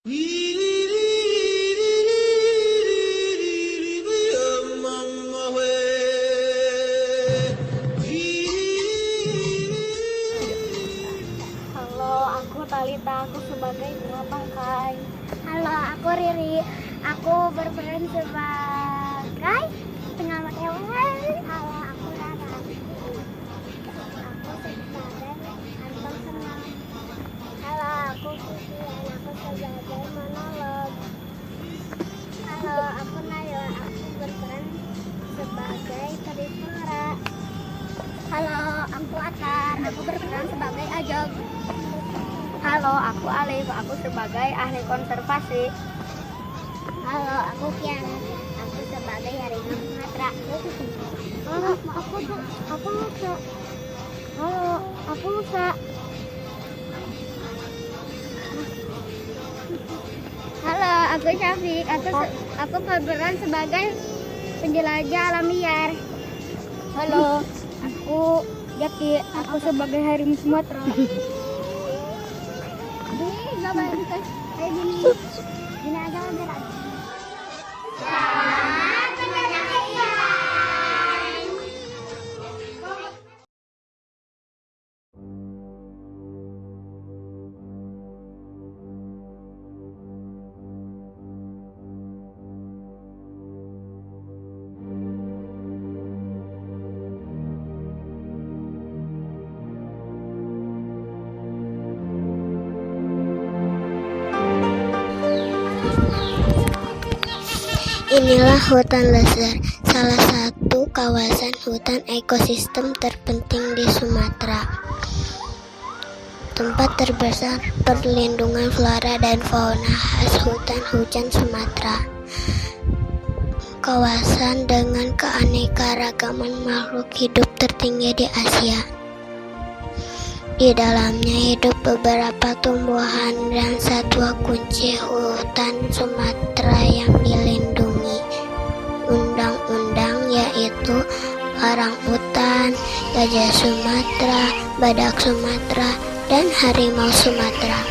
Halo, aku Talita, aku sebagai bunga bangkai. Halo, aku Riri, aku berperan sebagai penyelamat hewan. Halo, aku Rara, aku sebagai Anton Senang. Halo, aku Vivian, aku sebagai monolog. Halo, aku Nayla, aku berperan sebagai Triflora. Halo, aku Atar, aku berperan sebagai Ajog. Halo, aku Alif, aku sebagai ahli konservasi. Halo, aku Kian, aku sebagai harimau Sumatera. Halo, aku Musa. Halo, aku Musa. Halo, aku Syafiq, aku berperan sebagai penjelajah alam liar. Halo, aku Jaki, aku sebagai harimau Sumatera. Ini nggak banyak kayak gini. Gini aja lah biar ada. Inilah hutan Lesser, salah satu kawasan hutan ekosistem terpenting di Sumatera. Tempat terbesar perlindungan flora dan fauna khas hutan hujan Sumatera. Kawasan dengan keanekaragaman makhluk hidup tertinggi di Asia. Di dalamnya hidup beberapa tumbuhan dan satwa kunci hutan Sumatera yang dilindungi undang-undang, yaitu orangutan, gajah Sumatera, badak Sumatera, dan harimau Sumatera.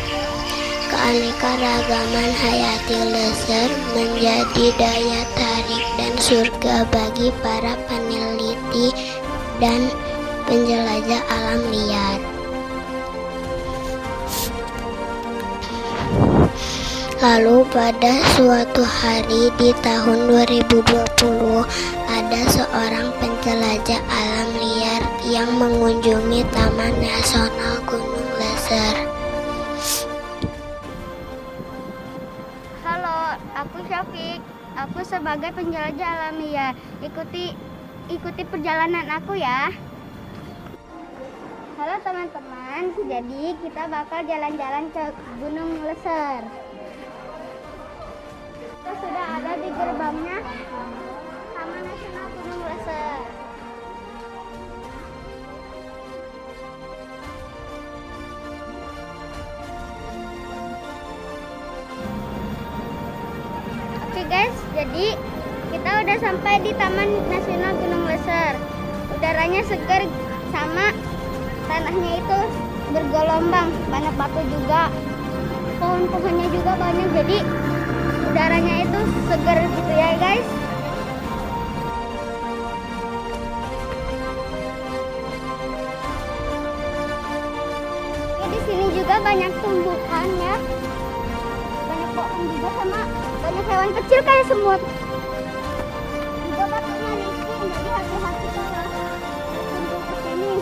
Keanekaragaman hayati Lesser menjadi daya tarik dan surga bagi para peneliti dan penjelajah alam liar. Lalu pada suatu hari di tahun 2020 ada seorang penjelajah alam liar yang mengunjungi Taman Nasional Gunung Lesser. Halo, aku Syafiq. Aku sebagai penjelajah alam liar. Ikuti perjalanan aku ya. Halo teman-teman, jadi kita bakal jalan-jalan ke Gunung Lesser. Kita sudah ada di gerbangnya Taman Nasional Gunung Lesser. Oke guys, jadi kita udah sampai di Taman Nasional Gunung Lesser. Udaranya segar sama tanahnya itu bergelombang, banyak batu juga, pohon-pohonnya juga banyak, jadi udaranya itu segar gitu ya guys. Ya, di sini juga banyak tumbuhan ya, banyak pohon juga sama banyak hewan kecil kayak semut. Juga batunya licin, jadi hati-hati kalau berkunjung ke sini.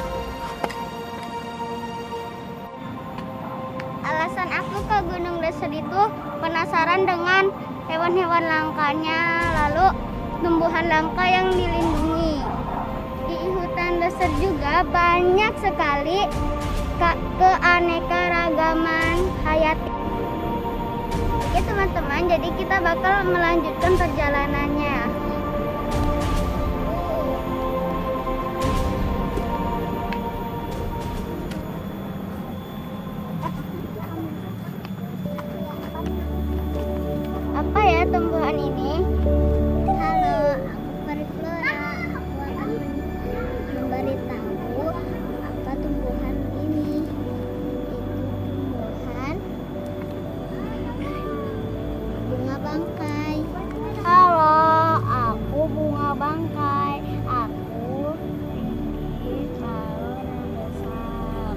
Alasan aku ke Gunung Lesser itu penasaran dengan hewan-hewan langkanya, lalu tumbuhan langka yang dilindungi. Di hutan Lesser juga banyak sekali keanekaragaman hayati. Oke teman-teman, jadi kita bakal melanjutkan perjalanannya. Apa ya tumbuhan ini? Halo, aku Triflora. Aku akan memberitahu apa tumbuhan ini. Itu tumbuhan bangkai. Halo, aku bunga bangkai. Aku tinggi lalu besar.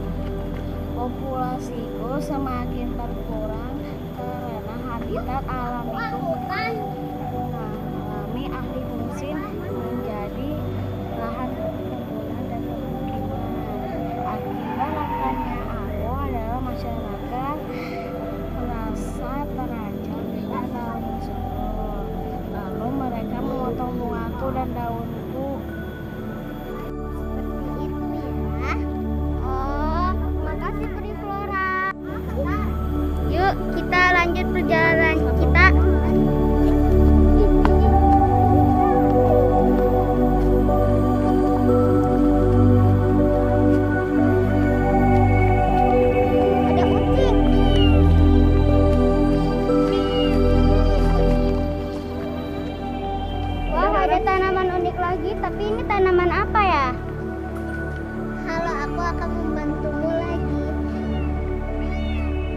Populasiku semakin berkurang karena habitat alamiku mengalami alih fungsi menjadi lahan perkebunan dan pemukiman. Akibat langkahnya aku adalah masyarakat merasa terancam dengan daun tersebut. Lalu mereka memotong bungaku dan daunku. Seperti itu ya. Oh, makasih Peri Flora. Yuk kita lanjut perjalanan kita. Ada tanaman unik lagi, tapi ini tanaman apa ya? Halo, aku akan membantumu lagi.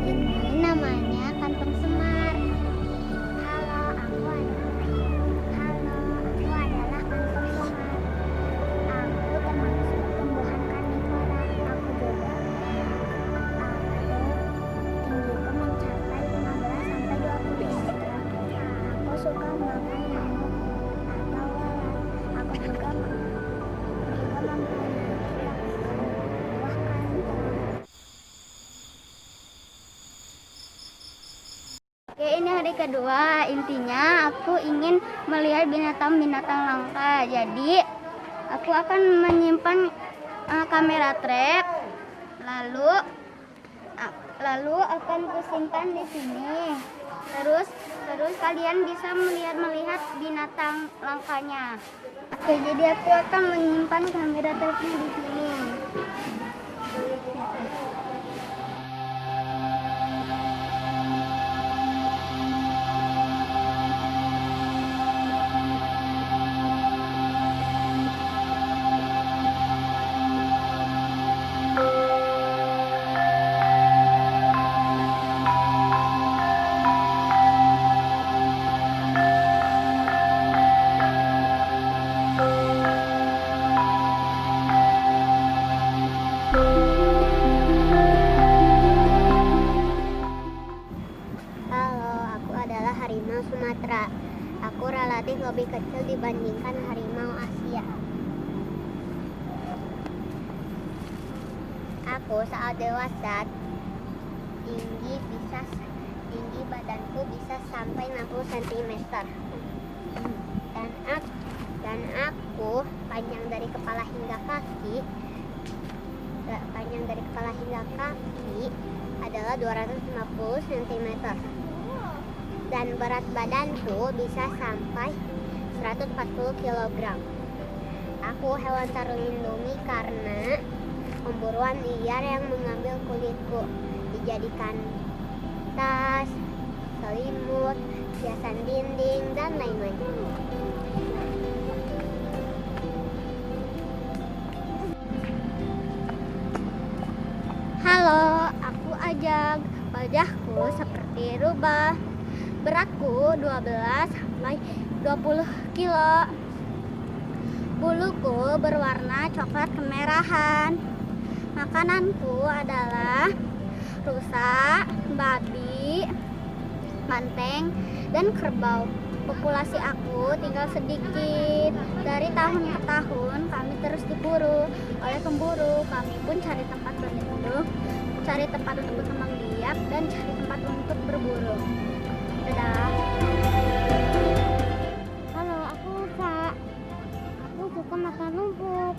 Ini namanya kantong semar. Halo, aku adalah kantong semar. Aku termasuk tumbuhan karnivora. Aku juga tinggiku mencapai 15 sampai 20 cm. Aku suka makan nyamuk. Aku juga mempunyai buah kantong. Oke, ini hari kedua. Intinya aku ingin melihat binatang-binatang langka. Jadi aku akan menyimpan kamera trap, lalu akan kusimpan di sini. Terus kalian bisa melihat binatang langkanya. Oke, jadi aku akan menyimpan kamera trapnya di sini. Harimau Sumatera. Aku relatif lebih kecil dibandingkan harimau Asia. Aku saat dewasa tinggi badanku bisa sampai 60 cm. Dan aku panjang dari kepala hingga kaki adalah 250 cm. Dan berat badanku bisa sampai 140 kg. Aku hewan terlindungi karena pemburuan liar yang mengambil kulitku, dijadikan tas, selimut, hiasan dinding, dan lain-lain. Halo, aku Ajag. Wajahku seperti rubah. Beratku 12 sampai 20 kilo. Buluku berwarna coklat kemerahan. Makananku adalah rusa, babi, banteng, dan kerbau. Populasi aku tinggal sedikit. Dari tahun ke tahun kami terus diburu oleh pemburu. Kami pun cari tempat berlindung, cari tempat untuk berkembang biak, dan cari tempat untuk berburu. Dadah. Halo, aku Kak. Aku suka makan rumput.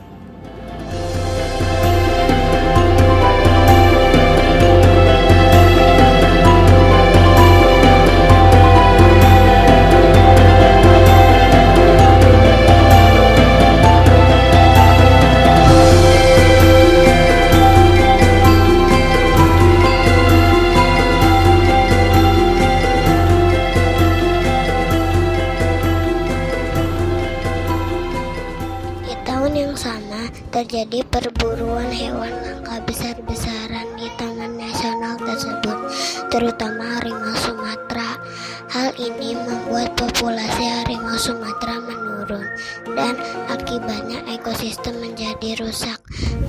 Terjadi perburuan hewan langka besar-besaran di Taman Nasional tersebut, terutama harimau Sumatera. Hal ini membuat populasi harimau Sumatera menurun dan akibatnya ekosistem menjadi rusak.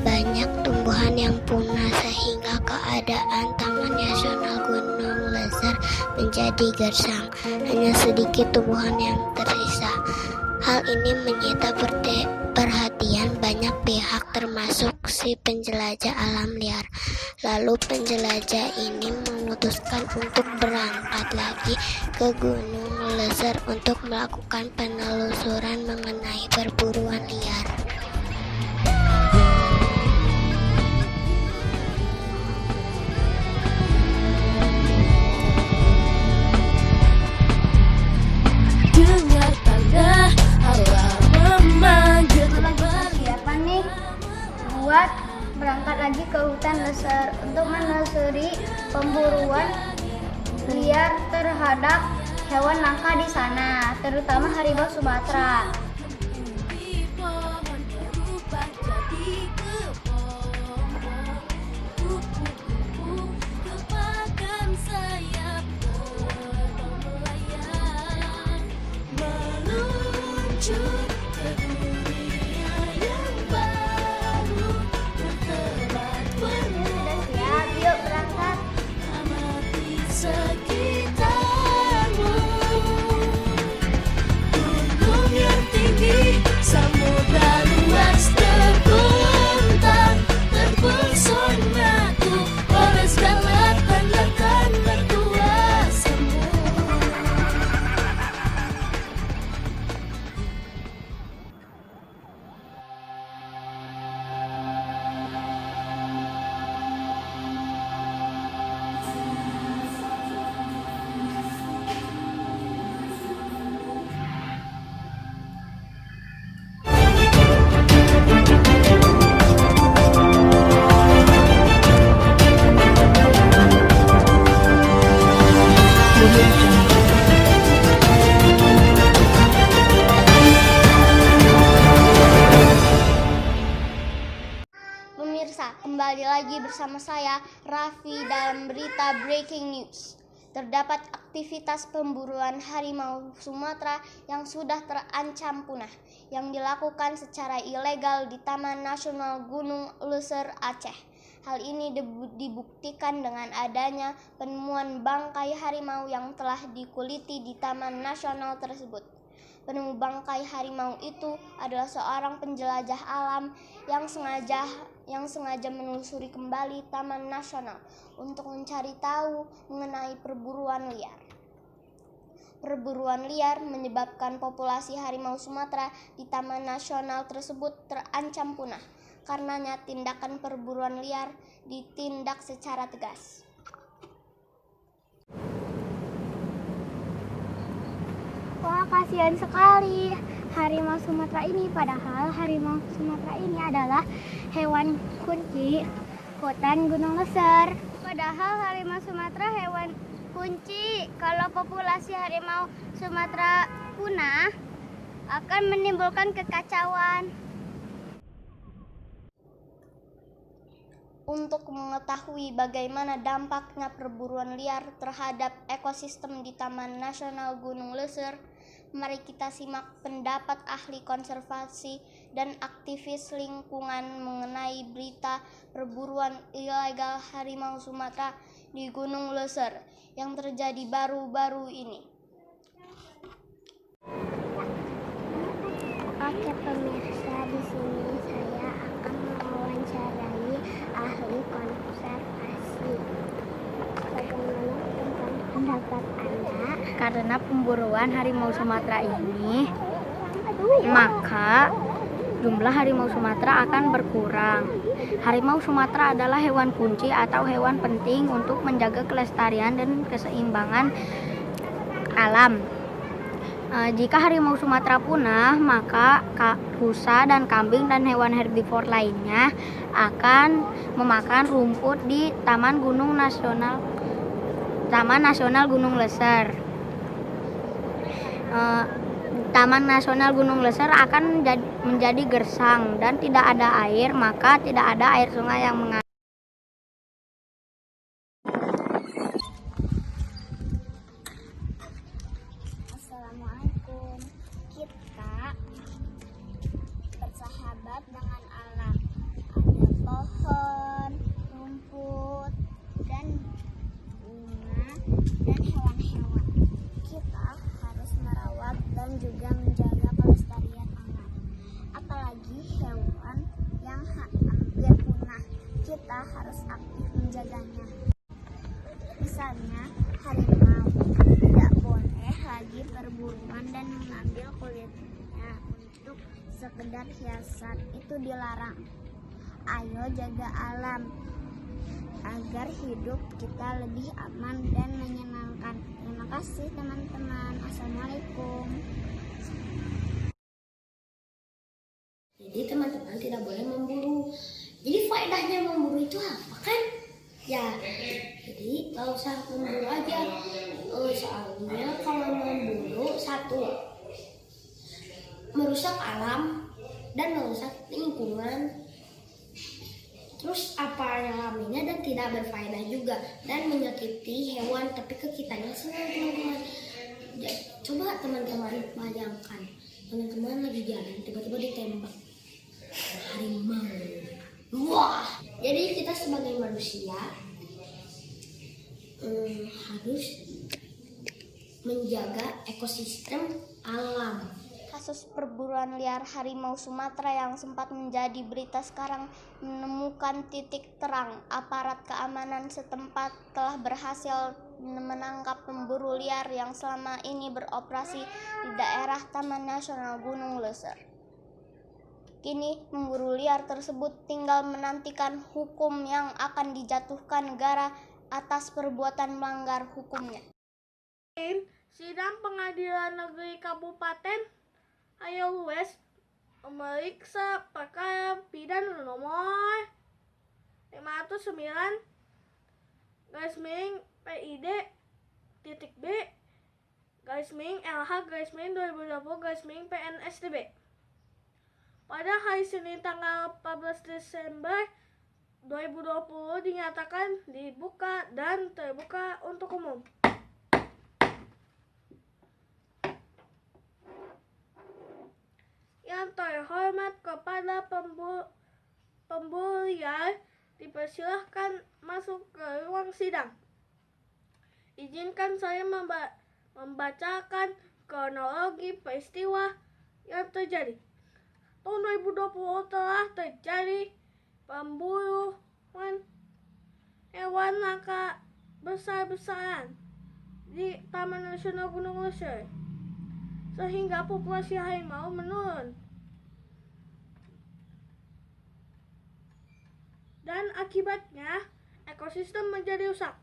Banyak tumbuhan yang punah sehingga keadaan Taman Nasional Gunung Leuser menjadi gersang. Hanya sedikit tumbuhan yang tersisa. Hal ini menyita perhatian banyak pihak termasuk si penjelajah alam liar. Lalu penjelajah ini memutuskan untuk berangkat lagi ke Gunung Leuser untuk melakukan penelusuran mengenai perburuan liar. Dengar tanda alam memanggil kembali. Siapa nih buat berangkat lagi ke hutan Leuser untuk menelusuri pemburuan liar terhadap hewan langka di sana, terutama harimau Sumatera. Di pohon berubah jadi kebon. Kupu-kupu kepakam sayap terbang melayang, meluncur ke dunia yang baru, bertebat Sudah siap, yuk berangkat. amati sekitarmu. Gunung yang tinggi, samudra luas terbentang, terpesona ku oleh segala tanda-tanda tua semua. Pemirsa, kembali lagi bersama saya, Raffi, dalam berita Breaking News. Terdapat aktivitas pemburuan harimau Sumatera yang sudah terancam punah, yang dilakukan secara ilegal di Taman Nasional Gunung Leuser, Aceh. Hal ini dibuktikan dengan adanya penemuan bangkai harimau yang telah dikuliti di Taman Nasional tersebut. Penemu bangkai harimau itu adalah seorang penjelajah alam yang sengaja menelusuri kembali Taman Nasional untuk mencari tahu mengenai perburuan liar. Perburuan liar menyebabkan populasi harimau Sumatera di Taman Nasional tersebut terancam punah. Karenanya tindakan perburuan liar ditindak secara tegas. Wah, kasihan sekali harimau Sumatera ini, padahal harimau Sumatera ini adalah hewan kunci hutan Gunung Leuser. Padahal harimau Sumatera hewan kunci. Kalau populasi harimau Sumatera punah akan menimbulkan kekacauan. Untuk mengetahui bagaimana dampaknya perburuan liar terhadap ekosistem di Taman Nasional Gunung Leuser, mari kita simak pendapat ahli konservasi dan aktivis lingkungan mengenai berita perburuan ilegal harimau Sumatera di Gunung Leuser yang terjadi baru-baru ini. Oke pemirsa, di sini saya akan mewawancarai ahli konservasi. Bagaimana tentang pendapat Anda? Karena pemburuan harimau Sumatera ini, maka jumlah harimau Sumatera akan berkurang. Harimau Sumatera adalah hewan kunci atau hewan penting untuk menjaga kelestarian dan keseimbangan alam. Jika harimau Sumatera punah, maka rusa dan kambing dan hewan herbivor lainnya akan memakan rumput di Taman Nasional Gunung Leuser. Taman Nasional Gunung Leuser akan menjadi gersang dan tidak ada air, maka tidak ada air sungai yang mengalir. sekedar hiasan, itu dilarang. Ayo jaga alam agar hidup kita lebih aman dan menyenangkan. Terima kasih teman-teman. Assalamualaikum. Jadi teman-teman tidak boleh memburu. Jadi faedahnya memburu itu apa kan? Ya, jadi gak usah memburu aja. Soalnya kalau memburu, satu, merusak alam dan merusak lingkungan. Terus apa yang lainnya dan tidak berfaedah juga dan menyakiti hewan, tapi ke kitanya senang teman-teman. Coba teman-teman bayangkan, teman-teman lagi jalan tiba-tiba ditembak harimau. Wah, jadi kita sebagai manusia harus menjaga ekosistem alam. Kasus perburuan liar harimau Sumatera yang sempat menjadi berita sekarang menemukan titik terang. Aparat keamanan setempat telah berhasil menangkap pemburu liar yang selama ini beroperasi di daerah Taman Nasional Gunung Leuser. Kini pemburu liar tersebut tinggal menantikan hukum yang akan dijatuhkan negara atas perbuatan melanggar hukumnya. Sidang Pengadilan Negeri Kabupaten Ayo West memeriksa perkara pidana nomor 509-PID.B/LH/2020-PNSDB pada hari Senin tanggal 14 Desember 2020 dinyatakan dibuka dan terbuka untuk umum. Yang terhormat kepada pemburu liar dipersilahkan masuk ke ruang sidang. Izinkan saya membacakan kronologi peristiwa yang terjadi. Tahun 2020 telah terjadi pemburuan hewan langka besar-besaran di Taman Nasional Gunung Leuser, sehingga populasi harimau menurun. Dan akibatnya ekosistem menjadi rusak.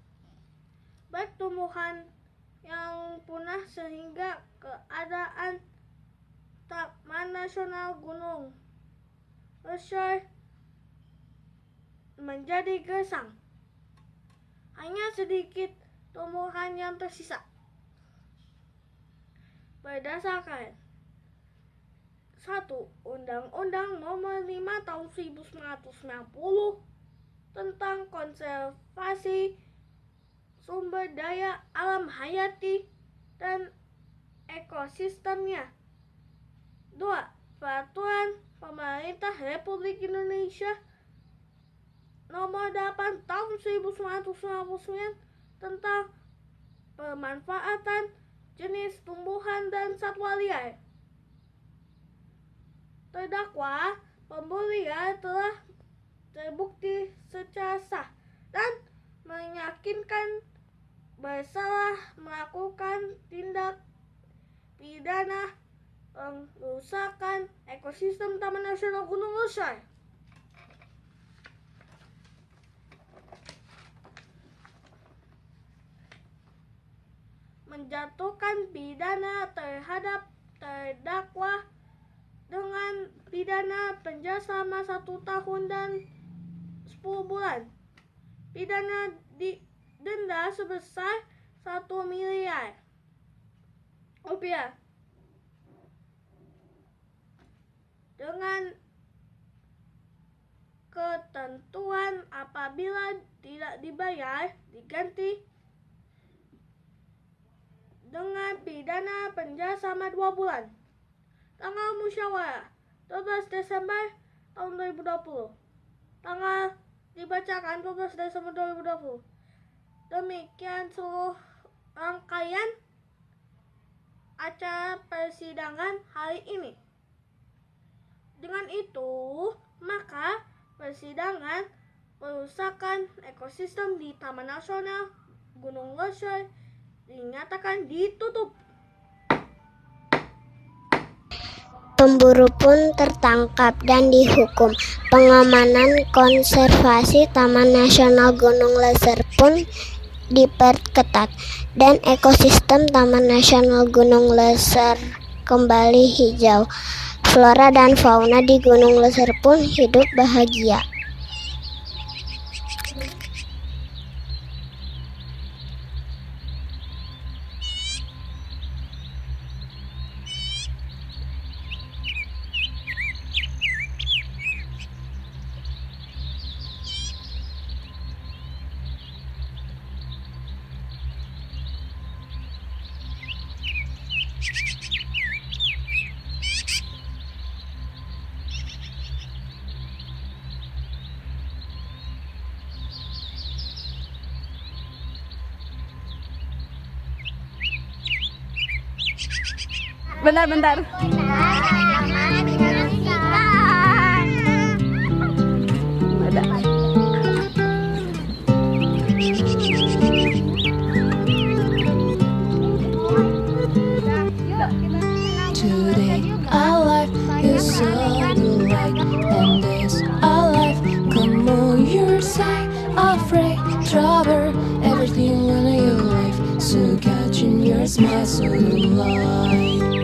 Baik tumbuhan yang punah sehingga keadaan Taman Nasional Gunung Leuser menjadi gersang. Hanya sedikit tumbuhan yang tersisa. Berdasarkan 1. Undang-Undang Nomor 5 Tahun 1990 tentang konservasi sumber daya alam hayati dan ekosistemnya. 2. Peraturan Pemerintah Republik Indonesia Nomor 8 Tahun 1999 tentang pemanfaatan jenis tumbuhan dan satwa liar. Terdakwa pemburu liar telah terbukti secara sah dan meyakinkan bersalah melakukan tindak pidana pengrusakan ekosistem Taman Nasional Gunung Leuser. Menjatuhkan pidana terhadap terdakwa dengan pidana penjara selama 1 tahun dan 10 bulan. Pidana denda sebesar 1 miliar rupiah. Dengan ketentuan apabila tidak dibayar diganti dengan pidana penjara selama 2 bulan. Tanggal musyawarah 12 Desember tahun 2020. Tanggal dibacakan 12 Desember 2020. Demikian seluruh rangkaian acara persidangan hari ini. Dengan itu, maka persidangan perusakan ekosistem di Taman Nasional Gunung Leuser dinyatakan ditutup. Pemburu pun tertangkap dan dihukum. Pengamanan konservasi Taman Nasional Gunung Leuser pun diperketat dan ekosistem Taman Nasional Gunung Leuser kembali hijau. Flora dan fauna di Gunung Leuser pun hidup bahagia. Bentar. Today our life is so alike, and this our life. Come on your side, afraid, trouble, everything in your life. So catching your smile so alive.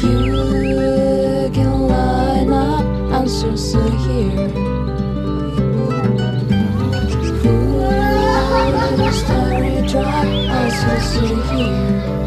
You can line up answers here. The story drop answers here.